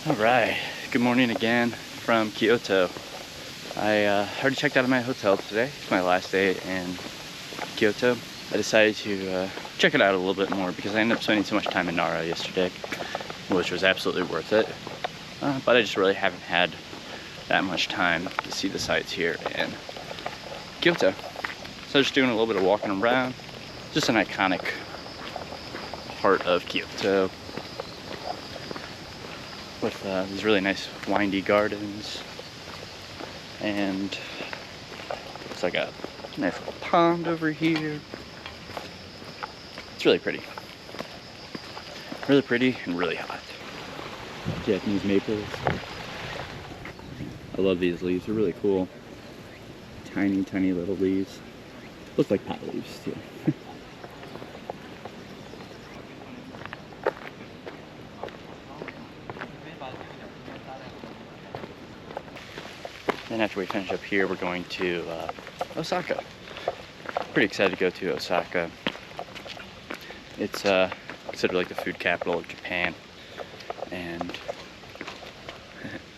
All right, good morning again from Kyoto. I already checked out of my hotel today. It's my last day in Kyoto. I decided to check it out a little bit more because I ended up spending so much time in Nara yesterday, which was absolutely worth it. But I just really haven't had that much time to see the sights here in Kyoto. So just doing a little bit of walking around. Just an iconic part of Kyoto with these really nice windy gardens, and it's like a nice little pond over here. It's really pretty and really hot. Japanese maples. I love these leaves, they're really cool. Tiny little leaves. Look like pot leaves too. Then after we finish up here, we're going to Osaka. Pretty excited to go to Osaka. It's considered like the food capital of Japan, and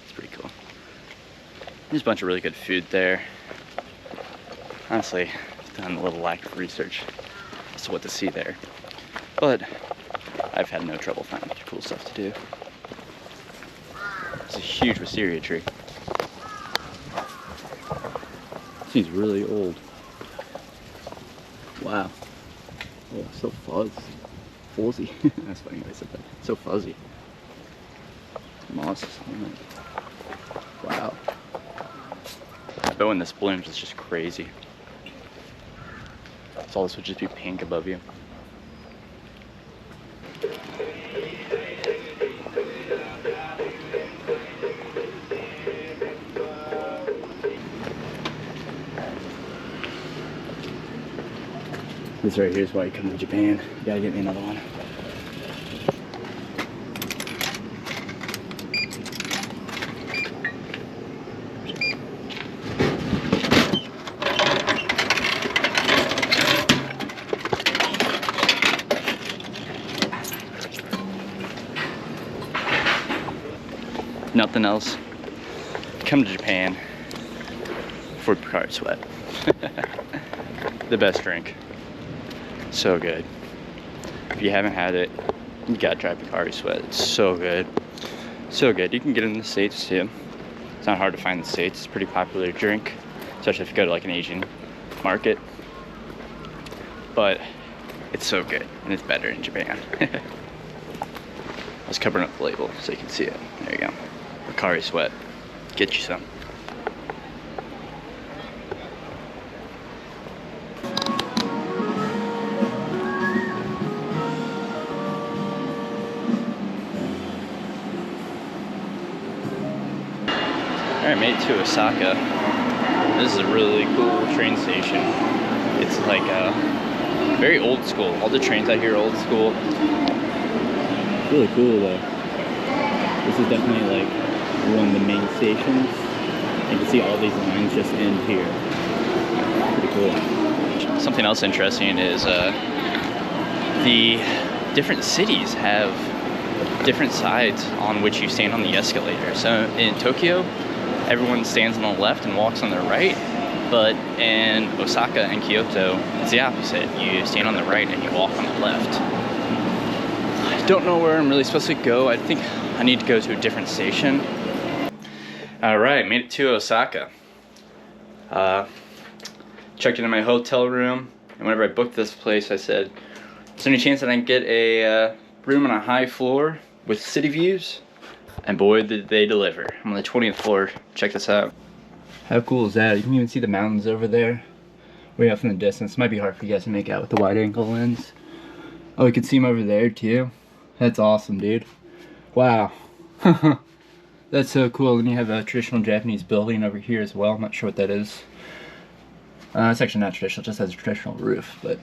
it's pretty cool. There's a bunch of really good food there. Honestly, I've done a little lack of research as to what to see there, but I've had no trouble finding cool stuff to do. It's a huge wisteria tree. Seems really old. Wow. Oh, so fuzzy. That's funny I said that. So fuzzy. Moss on it. Wow. I bet when this blooms, it's just crazy. So all this would just be pink above you. This right here is why you come to Japan. You gotta get me another one. Nothing else. Come to Japan for Pocari Sweat. The best drink. So good. If you haven't had it, you gotta try Pocari Sweat. It's so good. So good. You can get it in the States too. It's not hard to find in the States. It's a pretty popular drink, especially if you go to like an Asian market. But it's so good, and it's better in Japan. I was covering up the label so you can see it. There you go. Pocari Sweat. Get you some. Alright, made it to Osaka. This is a really cool train station. It's like very old school. All the trains out here are old school. Really cool though. This is definitely like one of the main stations. You can see all these lines just end here. Pretty cool. Something else interesting is the different cities have different sides on which you stand on the escalator. So in Tokyo, everyone stands on the left and walks on the right, but in Osaka and Kyoto, it's the opposite. You stand on the right and you walk on the left. I don't know where I'm really supposed to go. I think I need to go to a different station. All right, made it to Osaka. Checked into my hotel room, and whenever I booked this place, I said, is there any chance that I can get a room on a high floor with city views? And boy, did they deliver. I'm on the 20th floor. Check this out. How cool is that? You can even see the mountains over there, way off in the distance. Might be hard for you guys to make out with the wide angle lens. Oh, you can see them over there too. That's awesome, dude. Wow. That's so cool. And you have a traditional Japanese building over here as well. I'm not sure what that is. It's actually not traditional, it just has a traditional roof, but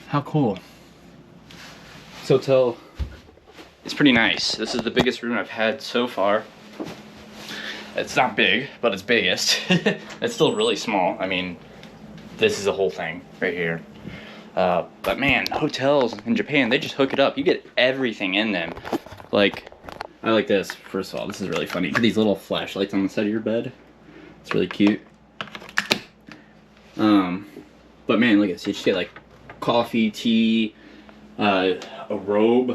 how cool. This hotel is pretty nice. This is the biggest room I've had so far. It's not big, but it's biggest. It's still really small. I mean, this is the whole thing right here. But man, hotels in Japan, they just hook it up. You get everything in them. Like, I like this. First of all, this is really funny. These little flashlights on the side of your bed. It's really cute. But man, look at this. You just get like coffee, tea, a robe.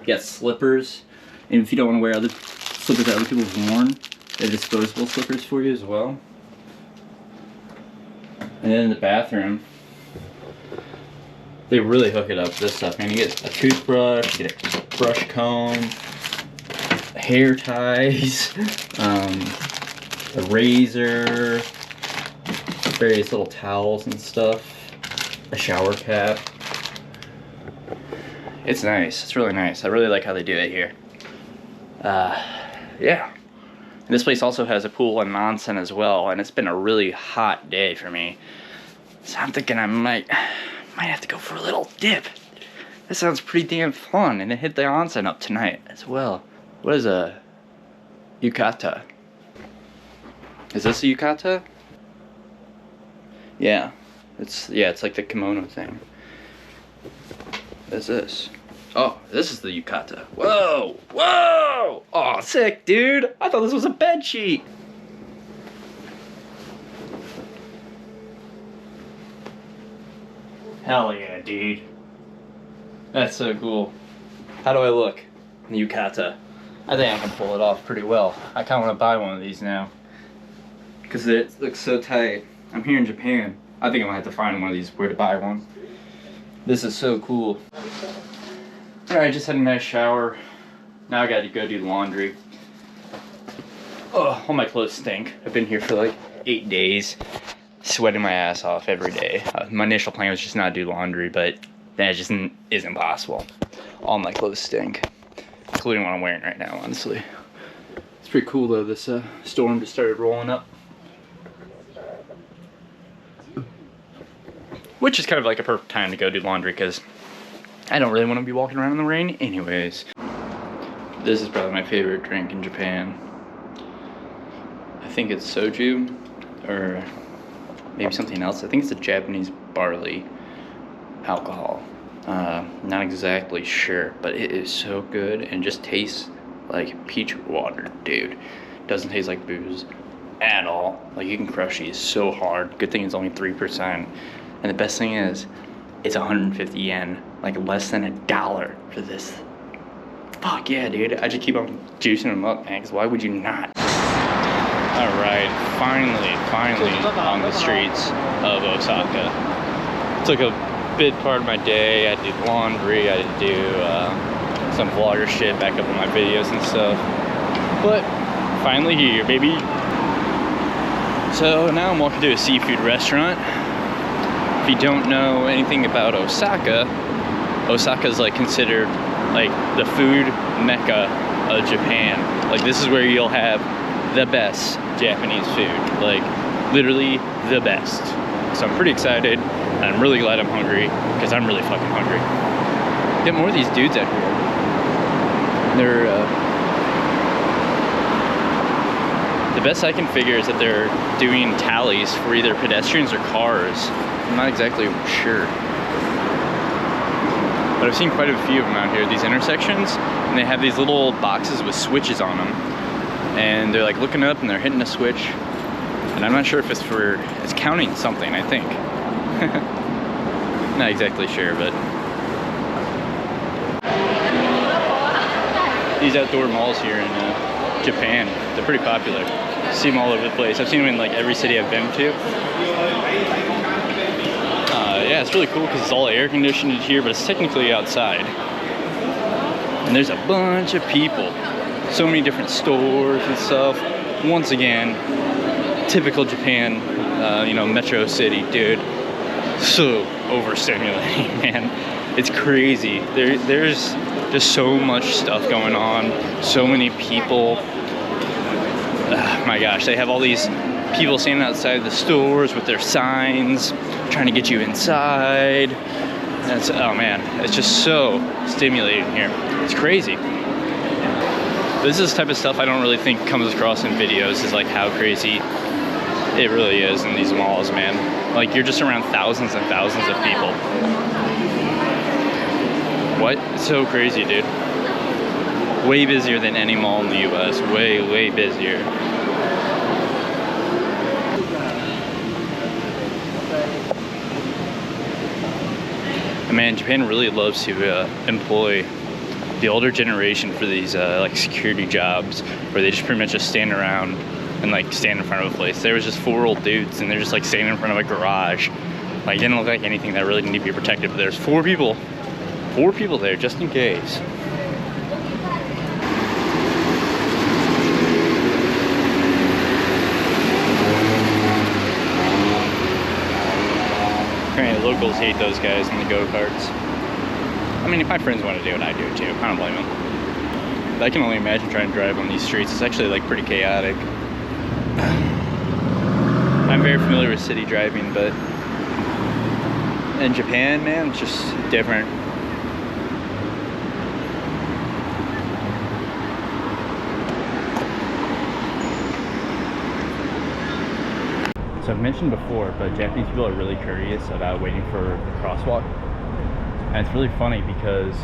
You got slippers. And if you don't want to wear other slippers that other people have worn, they have disposable slippers for you as well. And then in the bathroom, they really hook it up with this stuff, man. You get a toothbrush, you get a brush comb, hair ties, a razor, various little towels and stuff, a shower cap. It's nice. It's really nice. I really like how they do it here. Yeah. And this place also has a pool and onsen as well, and it's been a really hot day for me. So I'm thinking I might have to go for a little dip. That sounds pretty damn fun, and then hit the onsen up tonight as well. What is a yukata? Is this a yukata? Yeah. It's like the kimono thing. What's this? Oh, this is the yukata. Whoa! Whoa! Oh, sick, dude! I thought this was a bed sheet! Hell yeah, dude. That's so cool. How do I look in the yukata? I think I can pull it off pretty well. I kinda wanna buy one of these now. Because it looks so tight. I'm here in Japan. I think I'm gonna have to find one of these where to buy one. This is so cool. Alright, just had a nice shower. Now I gotta go do laundry. Oh, all my clothes stink. I've been here for like 8 days, sweating my ass off every day. My initial plan was just not do laundry, but that just isn't possible. All my clothes stink, including what I'm wearing right now, honestly. It's pretty cool though, this storm just started rolling up. Which is kind of like a perfect time to go do laundry, because I don't really want to be walking around in the rain anyways. This is probably my favorite drink in Japan. I think it's soju, or maybe something else. I think it's a Japanese barley alcohol. Not exactly sure, but it is so good and just tastes like peach water, dude. Doesn't taste like booze at all. Like, you can crush these so hard. Good thing it's only 3%. And the best thing is, it's 150 yen, like less than $1 for this. Fuck yeah, dude. I just keep on juicing them up, man, because why would you not? Alright, finally on the streets of Osaka. Took a big part of my day. I did laundry, I did do some vlogger shit, back up on my videos and stuff. But finally here, baby. So now I'm walking to a seafood restaurant. If you don't know anything about Osaka, Osaka's like considered like the food mecca of Japan. Like, this is where you'll have the best Japanese food, like literally the best. So I'm pretty excited, and I'm really glad I'm hungry, because I'm really fucking hungry. Get more of these dudes out here. They're the best I can figure is that they're doing tallies for either pedestrians or cars. I'm not exactly sure. But I've seen quite a few of them out here, these intersections, and they have these little boxes with switches on them. And they're like looking up and they're hitting a switch. And I'm not sure if it's counting something, I think. Not exactly sure, but. These outdoor malls here in Japan, they're pretty popular. See them all over the place. I've seen them in like every city I've been to. Yeah, it's really cool because it's all air conditioned here, but it's technically outside. And there's a bunch of people. So many different stores and stuff. Once again, typical Japan, metro city, dude. So overstimulating, man. It's crazy. There's just so much stuff going on. So many people. My gosh, they have all these people standing outside the stores with their signs, trying to get you inside. That's, oh man, it's just so stimulating here. It's crazy. This is the type of stuff I don't really think comes across in videos, is like how crazy it really is in these malls, man. Like, you're just around thousands and thousands of people. What? It's so crazy, dude. Way busier than any mall in the US. Way, way busier. And man, Japan really loves to employ the older generation for these like security jobs where they just pretty much just stand around and like stand in front of a place. There was just 4 old dudes and they're just like standing in front of a garage. Like, it didn't look like anything that really needed to be protected, but there's 4 people there just in case. Apparently locals hate those guys in the go-karts. I mean, if my friends want to do it, I do it too. I don't blame them. But I can only imagine trying to drive on these streets. It's actually like pretty chaotic. I'm very familiar with city driving, but in Japan, man, it's just different. So I've mentioned before, but Japanese people are really curious about waiting for the crosswalk. And it's really funny because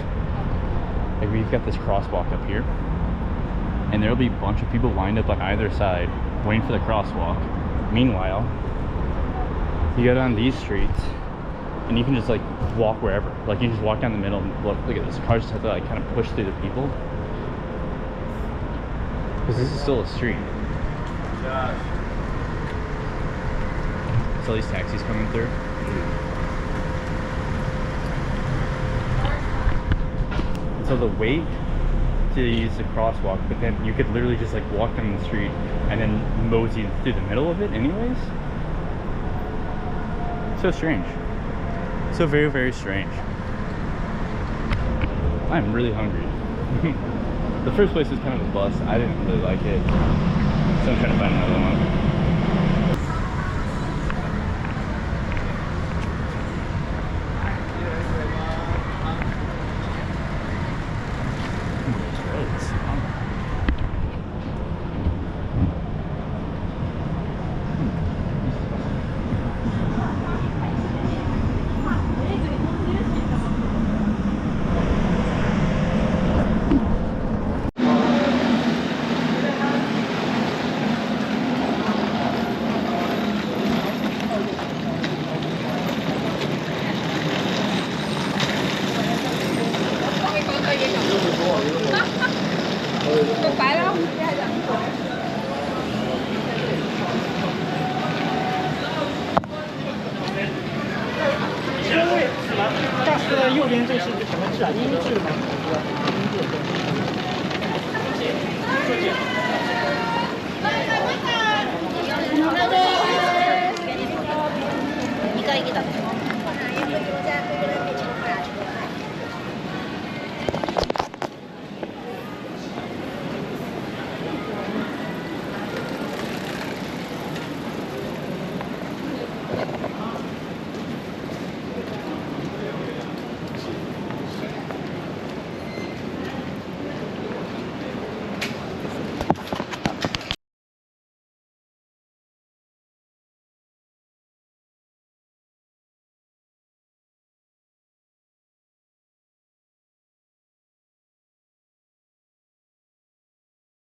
like we've got this crosswalk up here and there'll be a bunch of people lined up on either side waiting for the crosswalk. Meanwhile, you go down these streets and you can just like walk wherever. Like you just walk down the middle and look at this. Cars just have to like kind of push through the people. Because this is still a street. So these taxis coming through. So the wait to use the crosswalk, but then you could literally just like walk down the street and then mosey through the middle of it anyways. So strange. So very, very strange. I'm really hungry. The first place was kind of a bust. I didn't really like it. So I'm trying to find another one.